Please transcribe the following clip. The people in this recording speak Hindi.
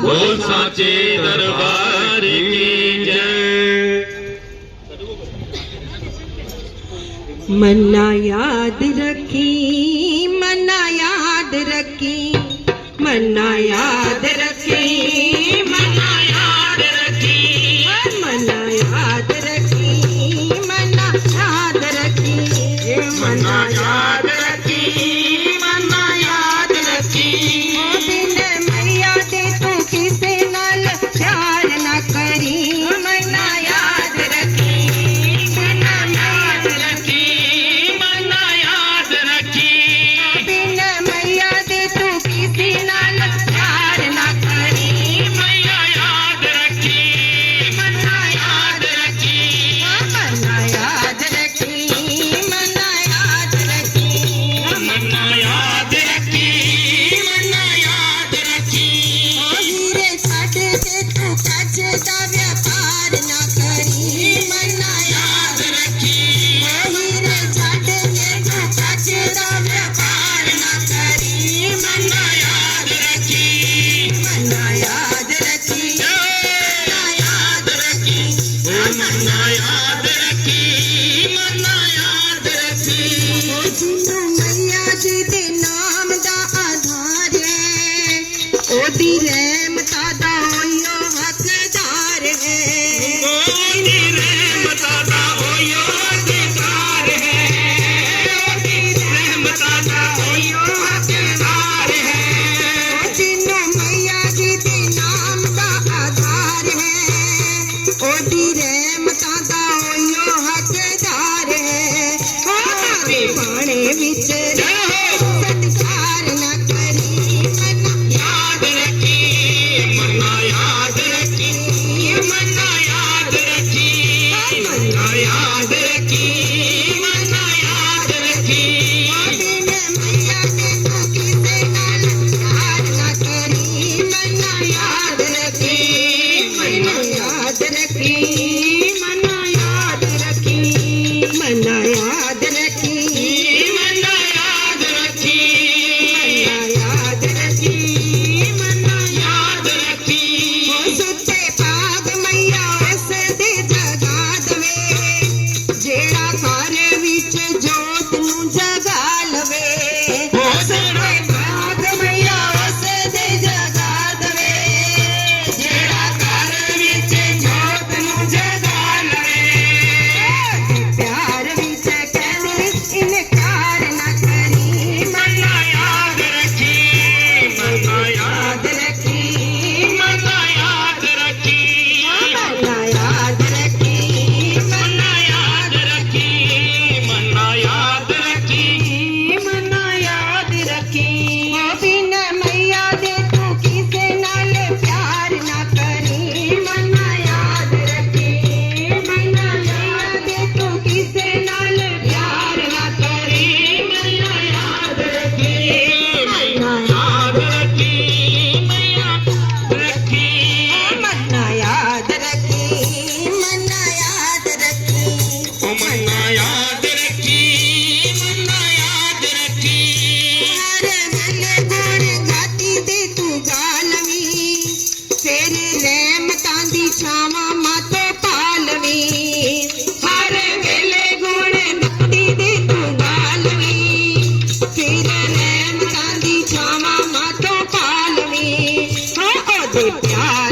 बोल साचे दरबार की जय। मन्ना याद रखी, मन्ना याद रखी, मन्ना याद रखी, मन्ना याद रखी, मन्ना याद रखी, मन्ना याद रखी, मन्ना याद रखी, मन्ना याद रखी। बिन मैया दे तू किसे नाल प्यार ना करी, मन्ना याद रखी, मन्ना याद रखी, मन्ना याद रखी। बिन मैया दे तू किसे नाल प्यार ना करी, मैया याद रखी, मन्ना याद रखी, मन्ना याद रखी, मन्ना याद रखी, मन्ना याद रखी, मन्ना याद रखी। हीरे छड्ड के तू कच्छ दा व्यापार ना करी, मन्ना याद रखी। हीरे छड्ड के तू कच्छ दा व्यापार ना करी, मन्ना याद रखी, मन्ना याद रखी, मन्ना याद रखी, मन्ना याद रखी, मन्ना याद रखी। जिन्नू मैया जी दे नाम दा आधार है, ओदी रहमता दा होइयो हकदार है, ओदी रहमता दा होइयो हकदार है, ओदी रहमता दा होइयो हकदार है। जिन्नू मैया जी दे नाम दा आधार है, ओदी रहमता दा होइयो हकदार है। हमारे बाणे विच सत्कार ना करी, मन्ना याद रखी, मन्ना याद रखी, मन्ना याद रखी, मन्ना याद रखी, मन्ना याद रखी। बिन मैया दे तू किसे नाल प्यार ना करी, मन्ना याद रखी, मन्ना याद रखी, मन्ना याद रखी, मन्ना याद रखी, मन्ना याद रखी, मन्ना याद रखी, मन्ना याद रखी। सुते पाग मैया उस दे जगा दवे, जेड़ा घर विच जोत नू जगा लवे। सुते पाग मैया उस दे जगा दवे, जेड़ा घर विच जोत नू जगा लवे। प्यार विच कदी इनकार ना करी, मन्ना याद रखी, मन्ना याद रखी, मन्ना याद रखी, मन्ना याद रखी, मन्ना याद रखी, मन्ना याद रखी, मन्ना याद रखी। बिन मैया दे तू किसे नाल प्यार ना करी, मन्ना याद रखी, मन्ना याद दे तू किसे नाल प्यार ना करी, मन्ना याद रखी, मन्ना याद रखी, मन्ना रखी, मन्ना याद रखी, मन्ना याद रखी, मन्ना याद रखी, मन्ना याद रखी। हर गल गुण गाती दे तू गालवी, फिर रहमतां दी छावां मातो पालवी। हर वेले गुण गाती दे तू गालवी, फिर रहमतां दी छावां मातो पालवी। हाँ ओदे प्यार